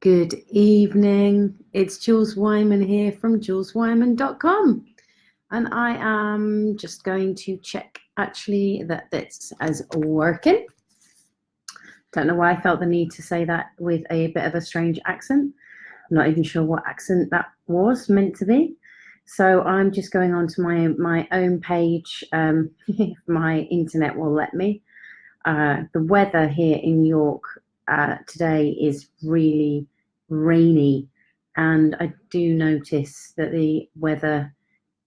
Good evening. It's Jules Wyman here from juleswyman.com. And I am just going to check actually that this is working. Don't know why I felt the need to say that with a bit of a strange accent. I'm not even sure what accent that was meant to be. So I'm just going on to my own page. If my internet will let me. The weather here in York today is really rainy, and I do notice that the weather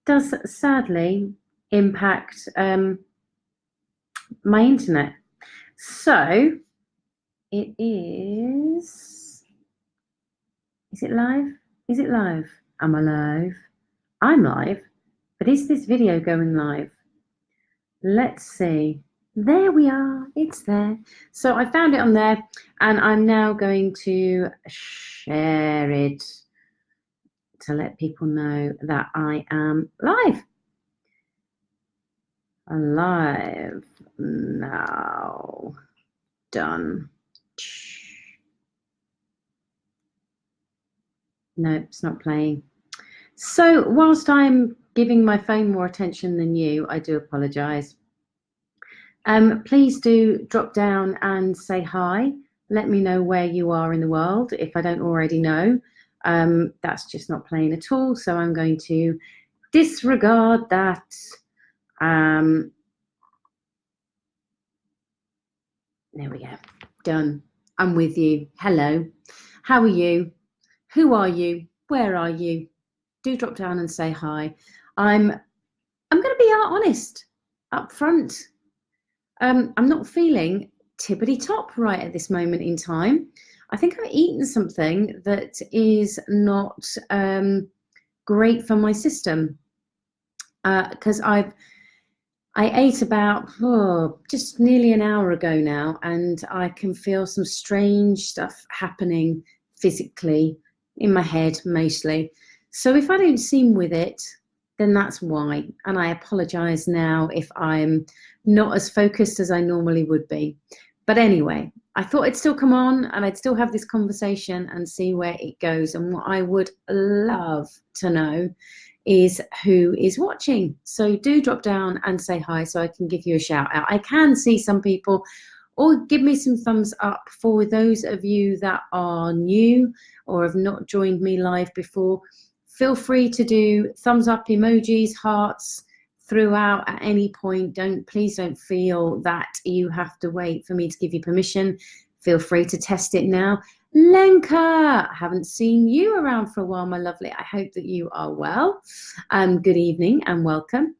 does sadly impact my internet. So it is it live? Is it live? Am I live? I'm live, but is this video going live? Let's see. There we are, it's there. So I found it on there, and I'm now going to share it to let people know that I am live. Alive now. Done. No, it's not playing. So whilst I'm giving my phone more attention than you, I do apologise. Please do drop down and say hi. Let me know where you are in the world if I don't already know. That's just not playing at all, so I'm going to disregard that. There we go. Done. I'm with you. Hello. How are you? Who are you? Where are you? Do drop down and say hi. I'm going to be honest up front. I'm not feeling tippity top right at this moment in time. I think I've eaten something that is not great for my system, because I ate about just nearly an hour ago now, and I can feel some strange stuff happening physically in my head mostly. So if I don't seem with it, then that's why. And I apologise now if I'm not as focused as I normally would be. But anyway, I thought I'd still come on and I'd still have this conversation and see where it goes. And what I would love to know is who is watching. So do drop down and say hi so I can give you a shout out. I can see some people, or give me some thumbs up for those of you that are new or have not joined me live before. Feel free to do thumbs up, emojis, hearts throughout at any point. Please don't feel that you have to wait for me to give you permission. Feel free to test it now. Lenka, I haven't seen you around for a while, my lovely. I hope that you are well. Good evening and welcome.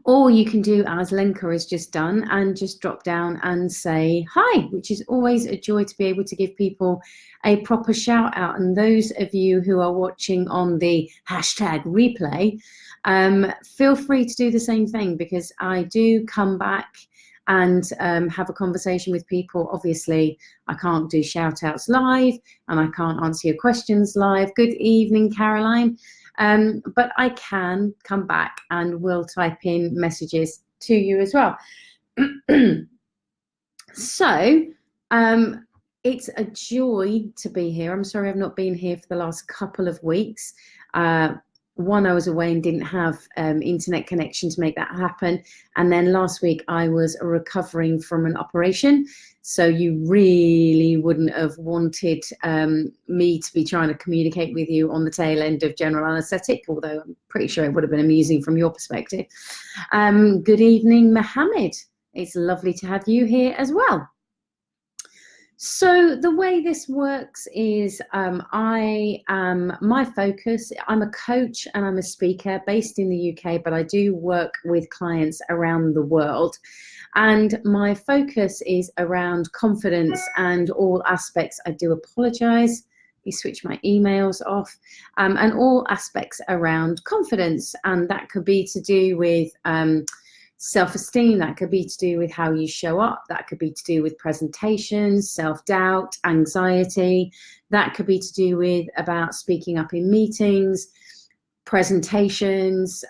Or you can do as Lenka has just done and just drop down and say hi, which is always a joy to be able to give people a proper shout out. And those of you who are watching on the hashtag replay, feel free to do the same thing, because I do come back and have a conversation with people. Obviously, I can't do shout outs live and I can't answer your questions live. Good evening, Caroline. But I can come back and will type in messages to you as well. So it's a joy to be here. I'm sorry I've not been here for the last couple of weeks. One, I was away and didn't have internet connection to make that happen. And then last week I was recovering from an operation. So you really wouldn't have wanted me to be trying to communicate with you on the tail end of general anaesthetic, although I'm pretty sure it would have been amusing from your perspective. Good evening, Mohammed. It's lovely to have you here as well. So the way this works is my focus, I'm a coach and I'm a speaker based in the UK, but I do work with clients around the world. And my focus is around confidence and all aspects. I do apologise. You switch my emails off, and all aspects around confidence. And that could be to do with self-esteem, that could be to do with how you show up, that could be to do with presentations, self-doubt, anxiety, that could be to do with about speaking up in meetings, presentations,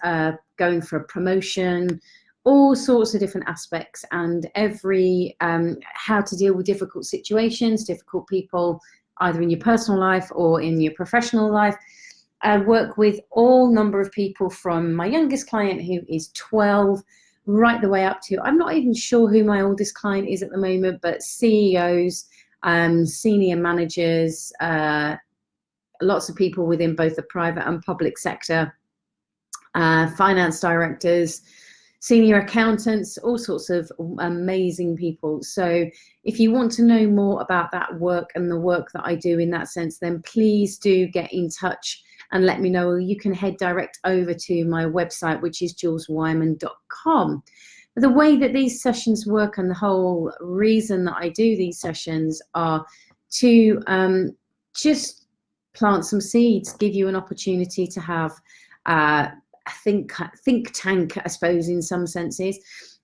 going for a promotion, all sorts of different aspects, and every how to deal with difficult situations, difficult people, either in your personal life or in your professional life. I work with all number of people, from my youngest client, who is 12, right the way up to, I'm not even sure who my oldest client is at the moment, but CEOs, senior managers, lots of people within both the private and public sector, finance directors, senior accountants, all sorts of amazing people. So if you want to know more about that work and the work that I do in that sense, then please do get in touch and let me know. You can head direct over to my website, which is juleswyman.com. The way that these sessions work, and the whole reason that I do these sessions, are to just plant some seeds, give you an opportunity to have a think tank, I suppose, in some senses.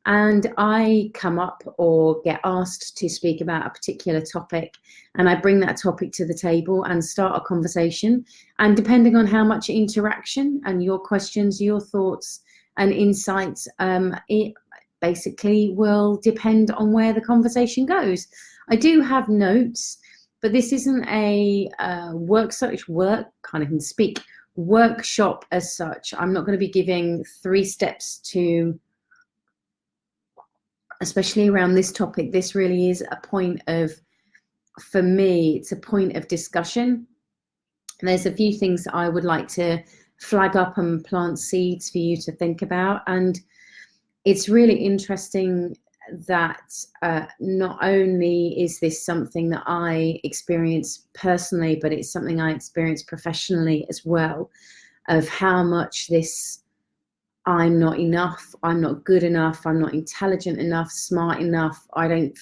And I come up or get asked to speak about a particular topic, and I bring that topic to the table and start a conversation. And depending on how much interaction and your questions, your thoughts and insights, it basically will depend on where the conversation goes. I do have notes, but this isn't a workshop as such. I'm not going to be giving 3 steps to, especially around this topic. This really is a point of, for me, it's a point of discussion. And there's a few things that I would like to flag up and plant seeds for you to think about. And it's really interesting that not only is this something that I experience personally, but it's something I experience professionally as well, of how much this I'm not enough, I'm not good enough, I'm not intelligent enough, smart enough, I don't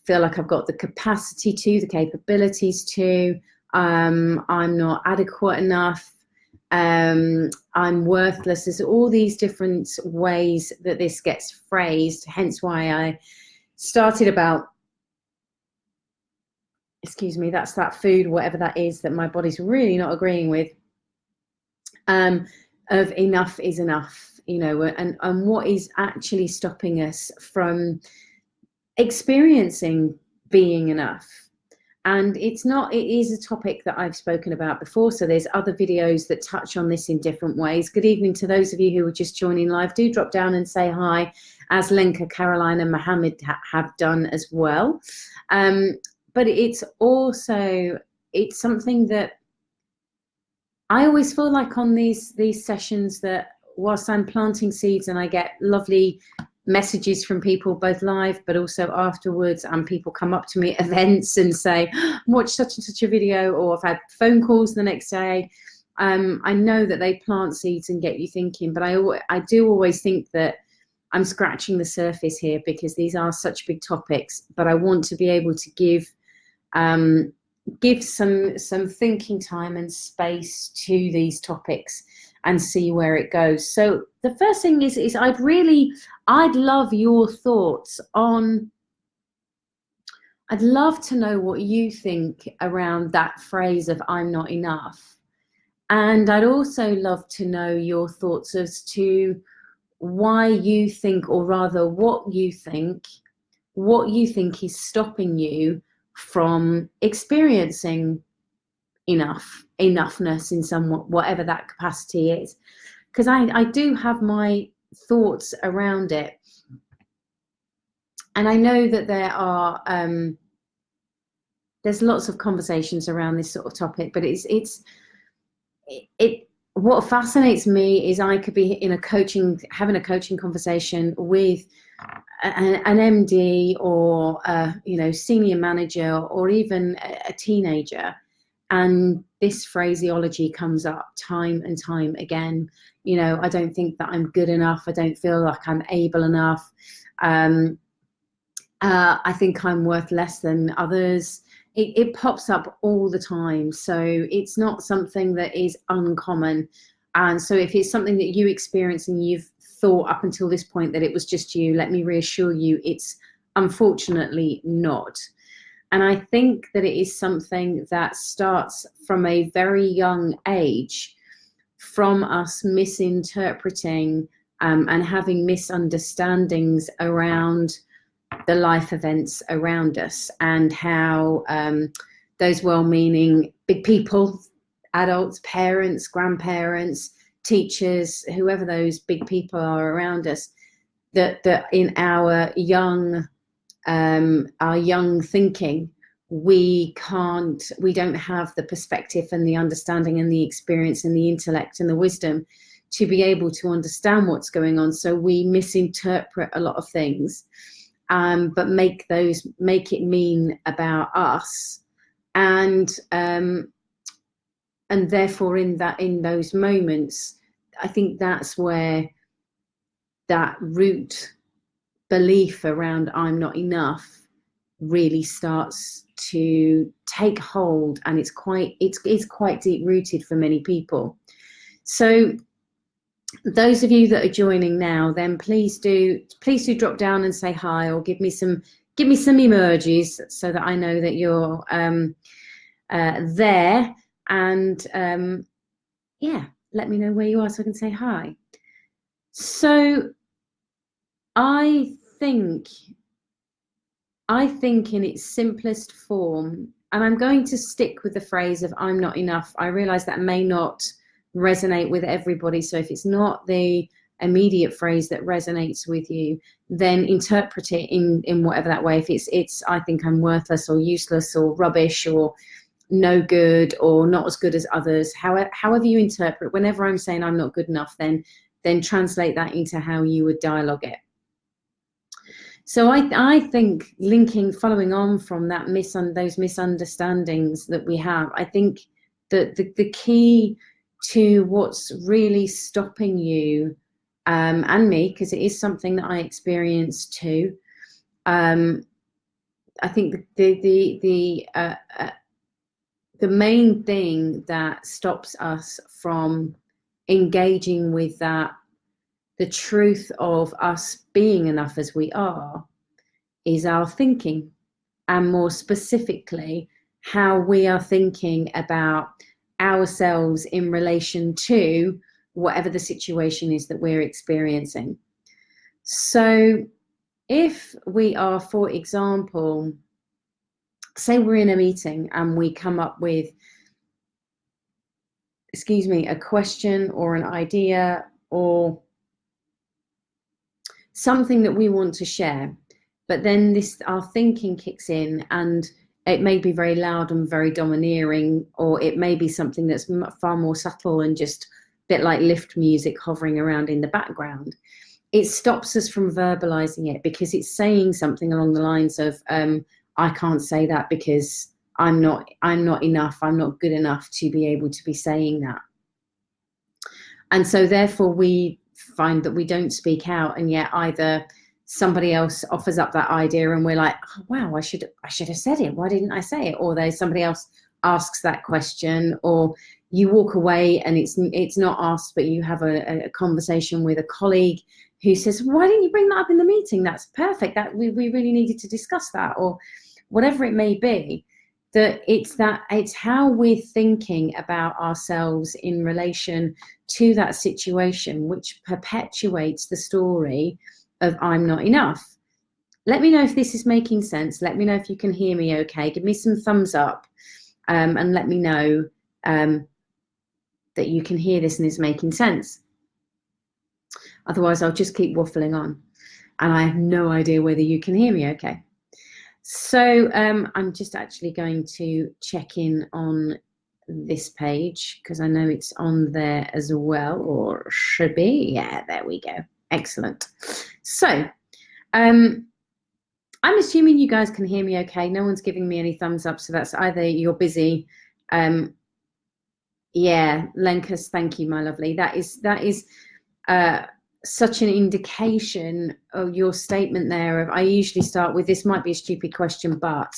feel like I've got the capacity to, the capabilities to, I'm not adequate enough, I'm worthless. There's all these different ways that this gets phrased, hence why I started about, excuse me, that's that food, whatever that is, that my body's really not agreeing with, of enough is enough, you know, and what is actually stopping us from experiencing being enough. And it is a topic that I've spoken about before, so there's other videos that touch on this in different ways. Good evening to those of you who are just joining live. Do drop down and say hi, as Lenka, Caroline and Mohammed have done as well. But it's also, it's something that I always feel like on these sessions, that whilst I'm planting seeds and I get lovely messages from people both live but also afterwards, and people come up to me at events and say, watch such and such a video, or I've had phone calls the next day, I know that they plant seeds and get you thinking. But I do always think that I'm scratching the surface here, because these are such big topics, but I want to be able to give some thinking time and space to these topics and see where it goes. So the first thing is I'd love your thoughts on, I'd love to know what you think around that phrase of I'm not enough. And I'd also love to know your thoughts as to why you think, or rather what you think is stopping you from experiencing enoughness in some, whatever that capacity is. Because I do have my thoughts around it, and I know that there are there's lots of conversations around this sort of topic, but what fascinates me is I could be having a coaching conversation with an MD, or senior manager, or even a teenager, and this phraseology comes up time and time again. You know, I don't think that I'm good enough, I don't feel like I'm able enough, I think I'm worth less than others. It pops up all the time, so it's not something that is uncommon. And so if it's something that you experience and you've thought up until this point that it was just you, let me reassure you, it's unfortunately not. And I think that it is something that starts from a very young age, from us misinterpreting and having misunderstandings around the life events around us, and how those well-meaning big people, adults, parents, grandparents, teachers, whoever those big people are around us, that in our young thinking, we don't have the perspective and the understanding and the experience and the intellect and the wisdom to be able to understand what's going on. So we misinterpret a lot of things, but make it mean about us, and therefore in those moments, I think that's where that root belief around I'm not enough really starts to take hold, and it's quite deep rooted for many people. So those of you that are joining now, then please do drop down and say hi, or give me some emojis so that I know that you're there, and yeah, let me know where you are so I can say hi. So I think in its simplest form, and I'm going to stick with the phrase of I'm not enough. I realize that may not resonate with everybody, so if it's not the immediate phrase that resonates with you, then interpret it in whatever that way. If it's I think I'm worthless or useless or rubbish or no good or not as good as others, however you interpret, whenever I'm saying I'm not good enough, then translate that into how you would dialogue it. So I think following on from that those misunderstandings that we have, I think that the key to what's really stopping you and me, because it is something that I experienced too, I think the main thing that stops us from engaging with the truth of us being enough as we are, is our thinking, and more specifically how we are thinking about ourselves in relation to whatever the situation is that we're experiencing. So if we are, for example, say we're in a meeting and we come up with, a question or an idea or something that we want to share, but then our thinking kicks in, and it may be very loud and very domineering, or it may be something that's far more subtle and just a bit like lift music hovering around in the background. It stops us from verbalizing it, because it's saying something along the lines of I can't say that because I'm not enough, I'm not good enough to be able to be saying that. And so therefore we find that we don't speak out, and yet either somebody else offers up that idea and we're like, oh, wow, I should have said it, why didn't I say it? Or there's somebody else asks that question, or you walk away and it's not asked, but you have a conversation with a colleague who says, why didn't you bring that up in the meeting? That's perfect, that we really needed to discuss that, or whatever it may be. That it's how we're thinking about ourselves in relation to that situation, which perpetuates the story of I'm not enough. Let me know if this is making sense. Let me know if you can hear me okay. Give me some thumbs up, and let me know that you can hear this and it's making sense. Otherwise, I'll just keep waffling on, and I have no idea whether you can hear me okay. So I'm just actually going to check in on this page, because I know it's on there as well, or should be. Yeah, there we go. Excellent. So I'm assuming you guys can hear me okay. No one's giving me any thumbs up, so that's either you're busy. Yeah, Lenkus, thank you, my lovely. That is such an indication of your statement there of, I usually start with, this might be a stupid question, but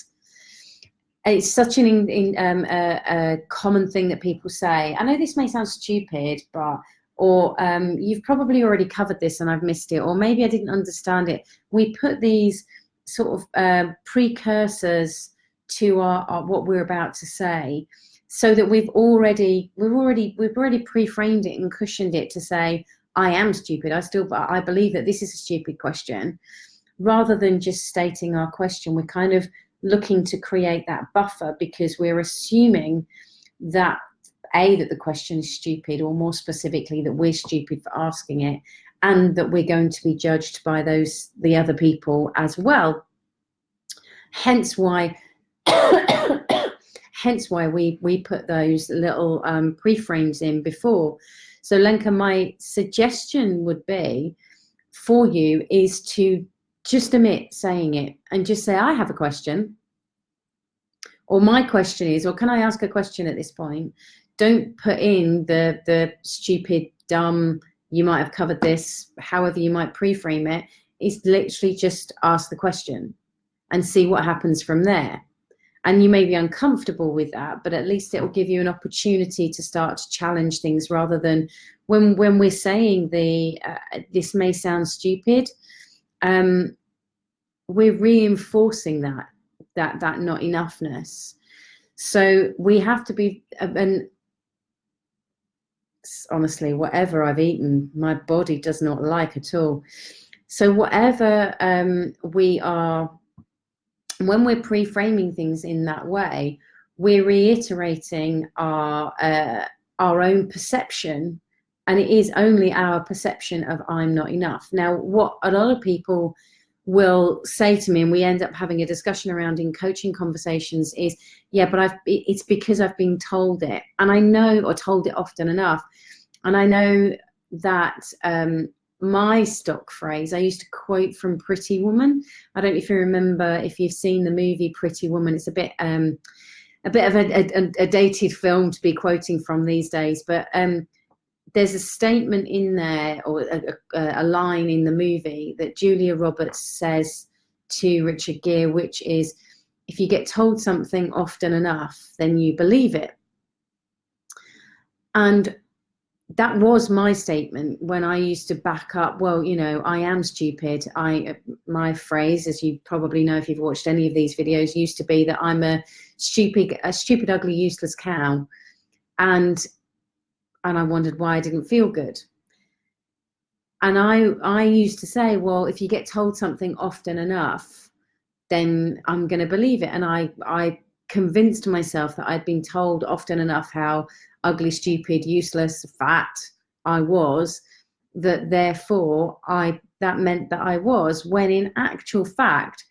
it's such a common thing that people say. I know this may sound stupid, but, or you've probably already covered this and I've missed it, or maybe I didn't understand it. We put these sort of precursors to our what we're about to say, so that we've already pre-framed it and cushioned it to say, I am stupid. I believe that this is a stupid question. Rather than just stating our question, we're kind of looking to create that buffer because we're assuming that that the question is stupid, or more specifically that we're stupid for asking it, and that we're going to be judged by the other people as well. Hence why we put those little pre-frames in before. So Lenka, my suggestion would be for you is to just omit saying it and just say, I have a question, or my question is, or can I ask a question at this point? Don't put in the stupid, dumb, you might have covered this, however you might pre-frame it. It's literally just ask the question and see what happens from there. And you may be uncomfortable with that, but at least it will give you an opportunity to start to challenge things, rather than when we're saying this may sound stupid, we're reinforcing that not enoughness. So we have to be, and honestly, whatever I've eaten, my body does not like at all. So whatever we are, when we're pre-framing things in that way, we're reiterating our own perception, and it is only our perception of I'm not enough. Now, what a lot of people will say to me, and we end up having a discussion around in coaching conversations, is, yeah, but it's because I've been told it, and I know, or told it often enough, and I know that my stock phrase, I used to quote from Pretty Woman. I don't know if you remember, if you've seen the movie Pretty Woman. It's a bit of a dated film to be quoting from these days, but there's a statement in there, or a line in the movie that Julia Roberts says to Richard Gere, which is, if you get told something often enough, then you believe it. And that was my statement when I used to back up, well, you know, I am stupid. My phrase, as you probably know if you've watched any of these videos, used to be that I'm a stupid, ugly, useless cow. And I wondered why I didn't feel good. And I used to say, well, if you get told something often enough, then I'm going to believe it. And I convinced myself that I'd been told often enough how ugly, stupid, useless, fat I was, that therefore that meant that I was, when in actual fact,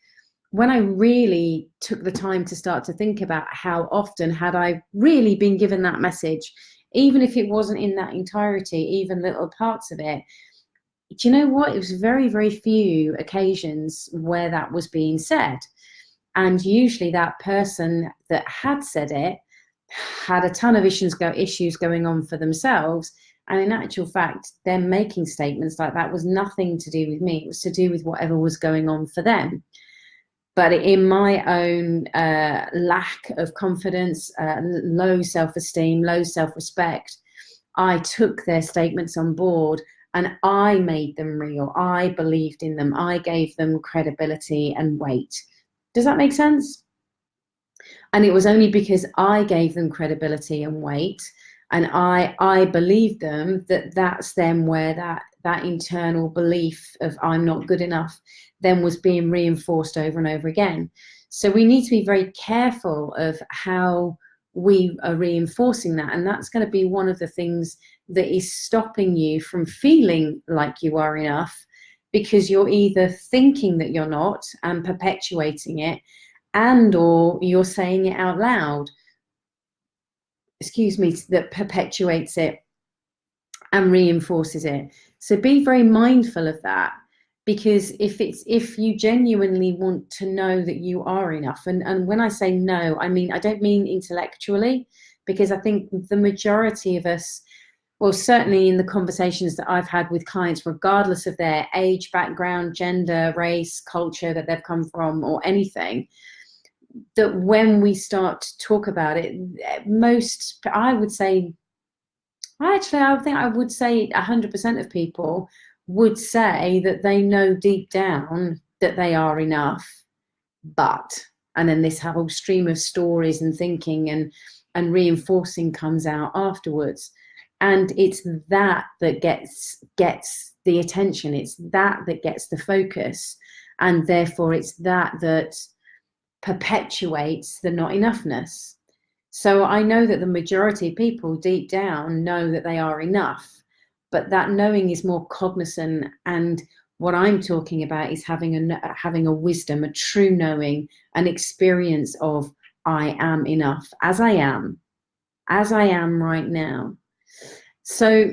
when I really took the time to start to think about how often had I really been given that message, even if it wasn't in that entirety, even little parts of it, do you know what? It was very, very few occasions where that was being said. And usually that person that had said it had a ton of issues going on for themselves. And in actual fact, them making statements like that was nothing to do with me. It was to do with whatever was going on for them. But in my own lack of confidence, low self-esteem, low self-respect, I took their statements on board and I made them real. I believed in them. I gave them credibility and weight. Does that make sense? And it was only because I gave them credibility and weight, and I believed them, that's then where that internal belief of I'm not good enough then was being reinforced over and over again. So we need to be very careful of how we are reinforcing that. And that's going to be one of the things that is stopping you from feeling like you are enough, because you're either thinking that you're not and perpetuating it, and or you're saying it out loud, that perpetuates it and reinforces it. So be very mindful of that, because if you genuinely want to know that you are enough, and when I say no, I don't mean intellectually, because I think the majority of us, well, certainly in the conversations that I've had with clients, regardless of their age, background, gender, race, culture that they've come from, or anything, that when we start to talk about it, I would say 100% of people would say that they know deep down that they are enough, and then this whole stream of stories and thinking and reinforcing comes out afterwards. And it's that gets the attention. It's that gets the focus. And therefore it's that perpetuates the not enoughness. So I know that the majority of people deep down know that they are enough, but that knowing is more cognizant. And what I'm talking about is having a wisdom, a true knowing, an experience of I am enough as I am right now. So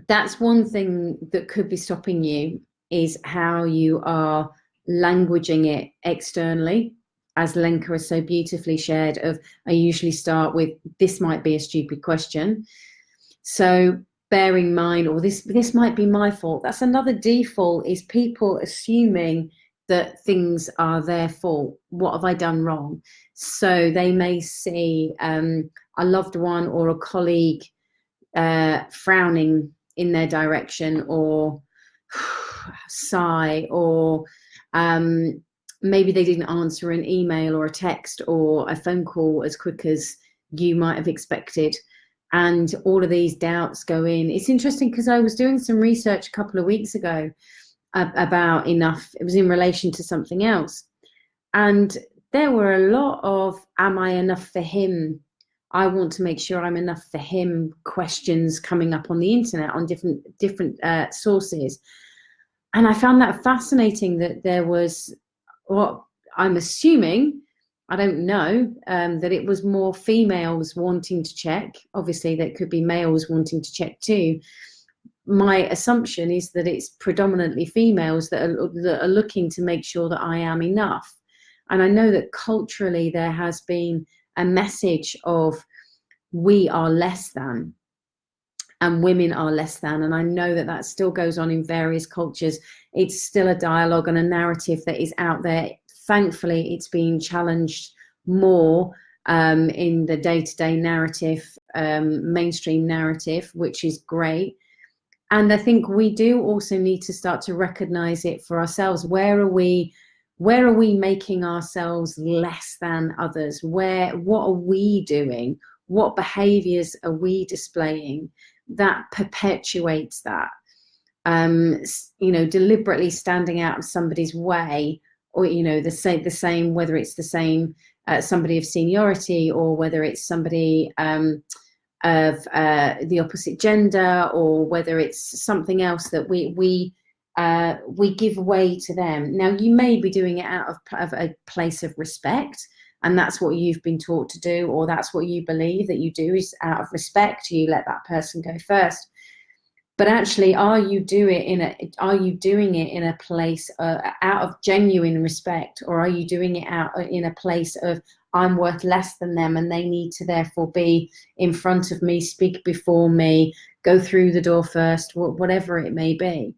that's one thing that could be stopping you, is how you are languaging it externally. As Lenka has so beautifully shared, I usually start with, this might be a stupid question. So bear in mind, or this might be my fault. That's another default, is people assuming that things are their fault. What have I done wrong? So they may see a loved one or a colleague frowning in their direction, or sigh, or maybe they didn't answer an email or a text or a phone call as quick as you might have expected. And all of these doubts go in. It's interesting because I was doing some research a couple of weeks ago about enough. It was in relation to something else. And there were a lot of, am I enough for him? I want to make sure I'm enough for him questions coming up on the internet on different sources. And I found that fascinating, that there was, what I'm assuming, I don't know, that it was more females wanting to check. Obviously, there could be males wanting to check too. My assumption is that it's predominantly females that are looking to make sure that I am enough. And I know that culturally there has been a message of, we are less than and women are less than. And I know that that still goes on in various cultures. It's still a dialogue and a narrative that is out there. Thankfully, it's being challenged more in the day-to-day narrative, mainstream narrative, which is great. And I think we do also need to start to recognize it for ourselves. Where are we making ourselves less than others? What are we doing? What behaviors are we displaying that perpetuates that? Deliberately standing out of somebody's way, or the same, whether it's the same somebody of seniority, or whether it's somebody of the opposite gender, or whether it's something else that we give way to them. Now, you may be doing it out of a place of respect, and that's what you've been taught to do, or that's what you believe that you do, is out of respect, you let that person go first. But actually, are you doing it in a place out of genuine respect, or are you doing it out in a place of, I'm worth less than them and they need to therefore be in front of me, speak before me, go through the door first, whatever it may be?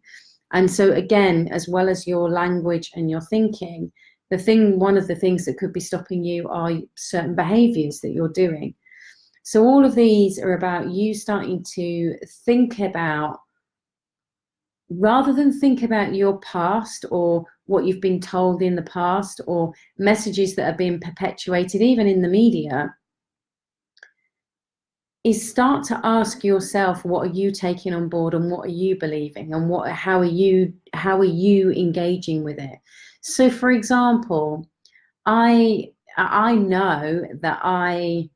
And so again, as well as your language and your thinking, one of the things that could be stopping you are certain behaviors that you're doing. So all of these are about you starting to think about, rather than think about your past or what you've been told in the past, or messages that are being perpetuated even in the media, is start to ask yourself, what are you taking on board, and what are you believing, and how are you engaging with it? So for example, I know that I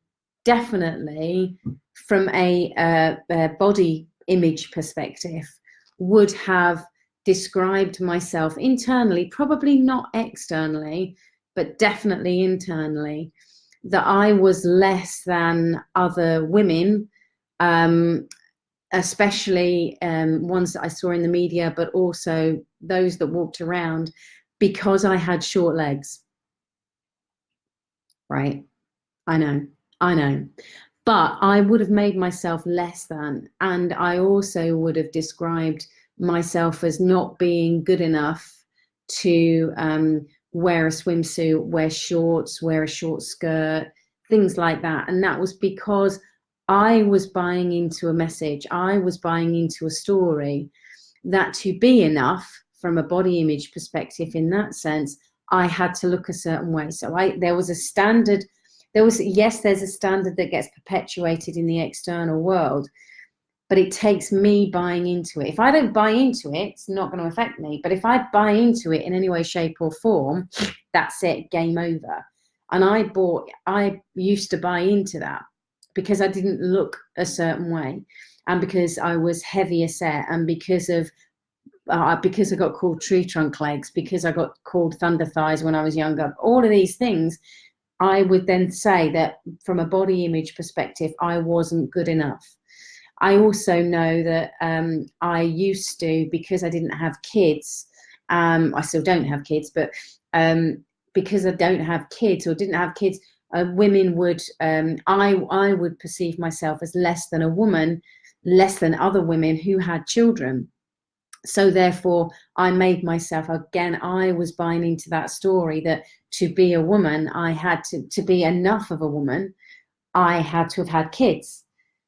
definitely, from a body image perspective, would have described myself internally, probably not externally, but definitely internally, that I was less than other women, especially ones that I saw in the media, but also those that walked around, because I had short legs. Right? I know. But I would have made myself less than, and I also would have described myself as not being good enough to wear a swimsuit, wear shorts, wear a short skirt, things like that. And that was because I was buying into a message, I was buying into a story, that to be enough from a body image perspective, in that sense, I had to look a certain way. So there was a standard yes, there's a standard that gets perpetuated in the external world, but it takes me buying into it. If I don't buy into it, it's not going to affect me. But if I buy into it in any way, shape, or form, that's it, game over. And I used to buy into that because I didn't look a certain way, and because I was heavier set, and because I got called tree trunk legs, because I got called thunder thighs when I was younger. All of these things, I would then say that from a body image perspective, I wasn't good enough. I also know that I used to, because I didn't have kids, I still don't have kids, but because I don't have kids or didn't have kids, women would, I would perceive myself as less than a woman, less than other women who had children. So therefore, I made myself, again, I was buying into that story that to be a woman, I had to be enough of a woman, I had to have had kids.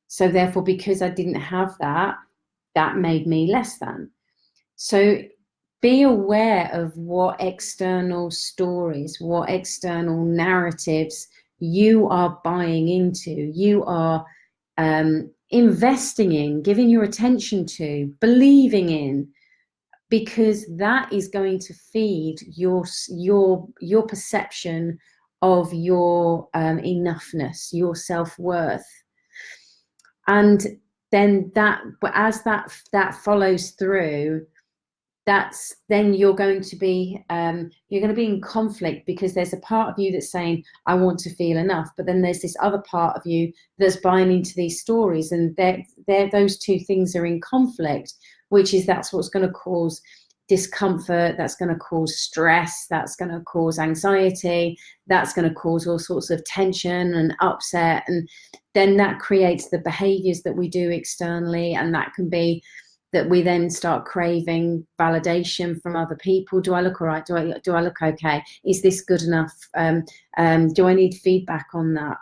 So therefore, because I didn't have that, that made me less than. So be aware of what external stories, what external narratives you are buying into, you are investing in, giving your attention to, believing in, because that is going to feed your perception of your enoughness, your self-worth. And then as that follows through, then you're going to be in conflict, because there's a part of you that's saying, I want to feel enough, but then there's this other part of you that's buying into these stories, and those two things are in conflict, that's what's going to cause discomfort, that's going to cause stress, that's going to cause anxiety, that's going to cause all sorts of tension and upset, and then that creates the behaviors that we do externally, and that can be that we then start craving validation from other people. Do I look all right? Do I look okay? Is this good enough? Do I need feedback on that?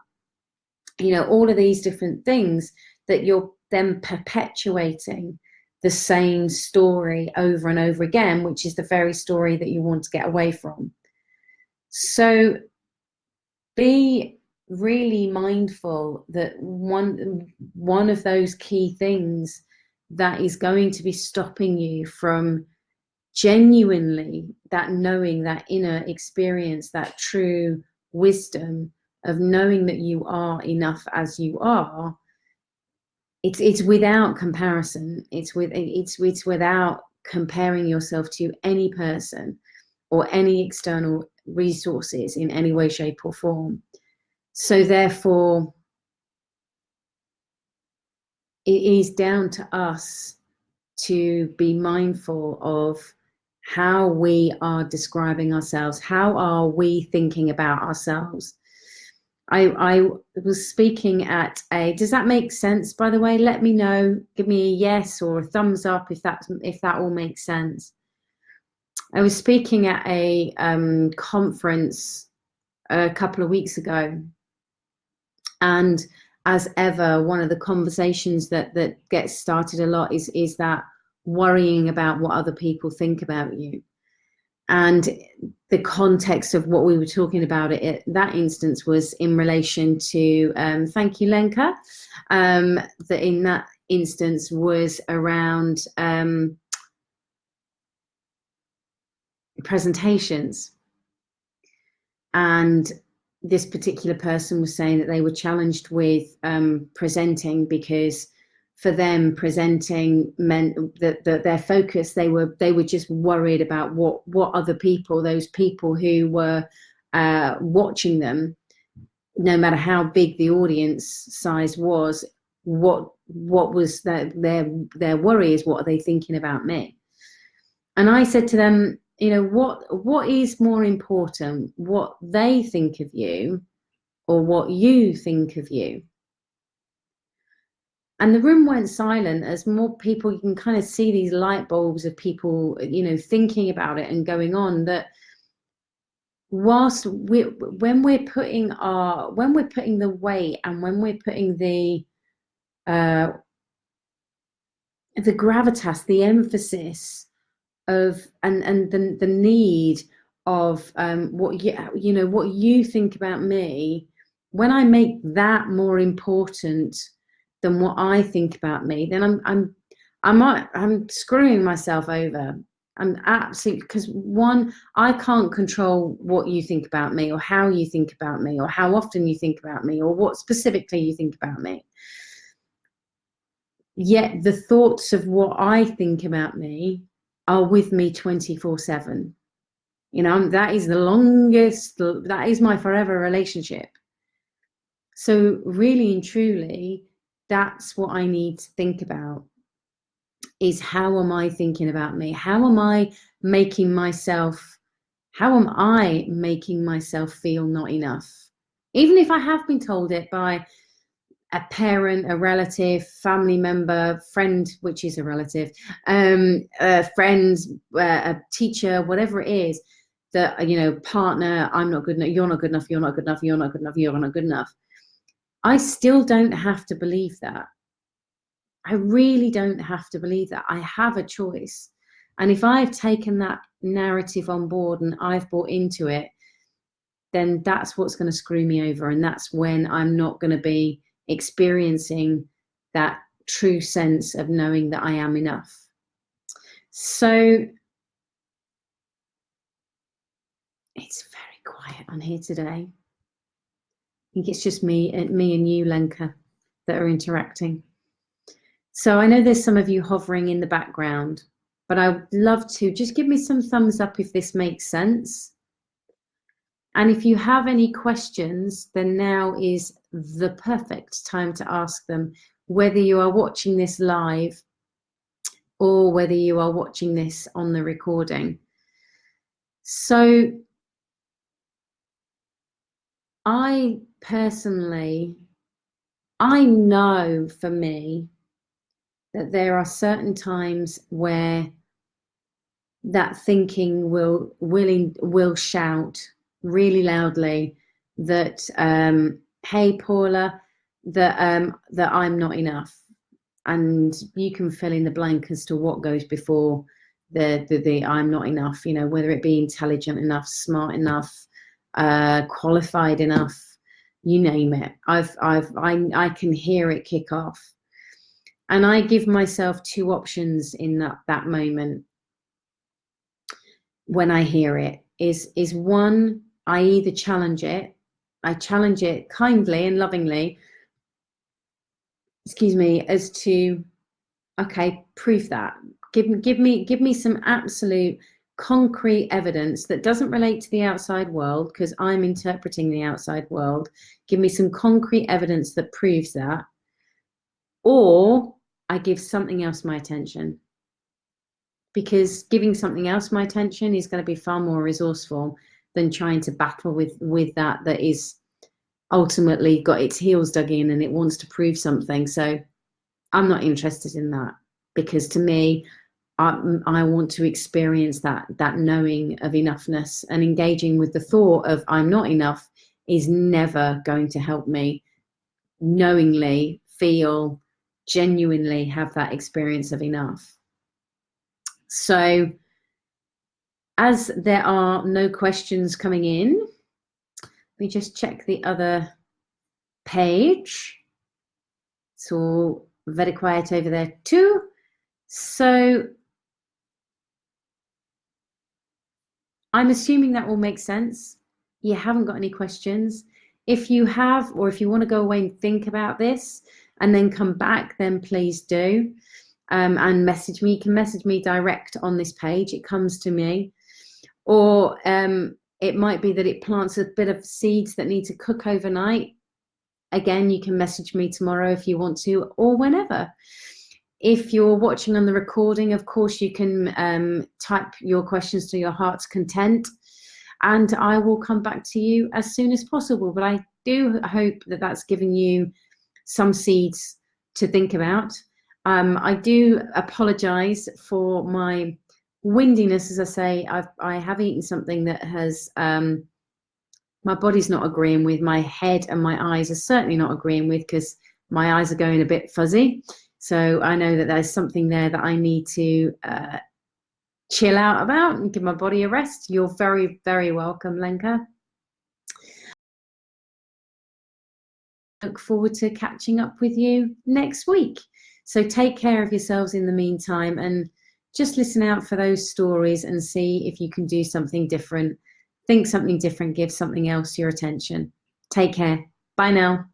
All of these different things that you're then perpetuating the same story over and over again, which is the very story that you want to get away from. So be really mindful that one of those key things that is going to be stopping you from genuinely that knowing, that inner experience, that true wisdom of knowing that you are enough as you are, it's without comparison. It's without comparing yourself to any person or any external resources in any way, shape, or form. So therefore, it is down to us to be mindful of how we are describing ourselves. How are we thinking about ourselves? I was speaking at does that make sense, by the way? Let me know, give me a yes or a thumbs up if that all makes sense. I was speaking at a conference a couple of weeks ago, and as ever, one of the conversations that gets started a lot is that worrying about what other people think about you. And the context of what we were talking about that instance was in relation to, thank you, Lenka, that in that instance was around presentations. And this particular person was saying that they were challenged with presenting, because for them presenting meant that their focus, they were just worried about what other people, those people who were watching them, no matter how big the audience size was, what was their worry is, what are they thinking about me? And I said to them, what is more important, what they think of you or what you think of you? And the room went silent, as more people, you can kind of see these light bulbs of people, thinking about it and going on, that when we're putting the weight, and when we're putting the gravitas, the emphasis of and the need of what you think about me, when I make that more important than what I think about me, then I'm screwing myself over. I'm absolutely, because one, I can't control what you think about me, or how you think about me, or how often you think about me, or what specifically you think about me. Yet the thoughts of what I think about me are with me 24/7. You know, that is the longest, that is my forever relationship. So really and truly, that's what I need to think about, is how am I thinking about me? How am I making myself feel not enough? Even if I have been told it by a parent, a relative, family member, friend, which is a relative, a friend, a teacher, whatever it is, that, you know, partner, I'm not good enough, you're not good enough, you're not good enough, you're not good enough, you're not good enough. I still don't have to believe that. I really don't have to believe that. I have a choice. And if I've taken that narrative on board and I've bought into it, then that's what's going to screw me over. And that's when I'm not going to be experiencing that true sense of knowing that I am enough. So it's very quiet on here today. I think it's just me and you, Lenka, that are interacting. So I know there's some of you hovering in the background, but I would love to just give me some thumbs up if this makes sense. And if you have any questions, then now is the perfect time to ask them, whether you are watching this live or whether you are watching this on the recording. So I personally, I know for me that there are certain times where that thinking will shout really loudly that, hey Paula, that I'm not enough. And you can fill in the blank as to what goes before the I'm not enough, you know, whether it be intelligent enough, smart enough, qualified enough, you name it. I can hear it kick off. And I give myself two options in that moment when I hear it. Is one, I either challenge it kindly and lovingly, excuse me, as to, okay, prove that. Give me some absolute concrete evidence that doesn't relate to the outside world, because I'm interpreting the outside world. Give me some concrete evidence that proves that. Or I give something else my attention, because giving something else my attention is going to be far more resourceful than trying to battle with that is ultimately got its heels dug in and it wants to prove something. So I'm not interested in that, because to me, I want to experience that knowing of enoughness, and engaging with the thought of I'm not enough is never going to help me knowingly feel, genuinely have that experience of enough. So as there are no questions coming in, let me just check the other page. It's all very quiet over there too. So I'm assuming that will make sense. You haven't got any questions. If you have, or if you want to go away and think about this and then come back, then please do. And message me. You can message me direct on this page. It comes to me. Or it might be that it plants a bit of seeds that need to cook overnight. Again, you can message me tomorrow if you want to, or whenever. If you're watching on the recording, of course, you can type your questions to your heart's content, and I will come back to you as soon as possible. But I do hope that that's given you some seeds to think about. I do apologize for my windiness. As I say, I have eaten something that has my body's not agreeing with, my head and my eyes are certainly not agreeing with, because my eyes are going a bit fuzzy. So I know that there's something there that I need to chill out about and give my body a rest. You're very, very welcome, Lenka. look forward to catching up with you next week. So take care of yourselves in the meantime, and just listen out for those stories and see if you can do something different. Think something different, give something else your attention. Take care. Bye now.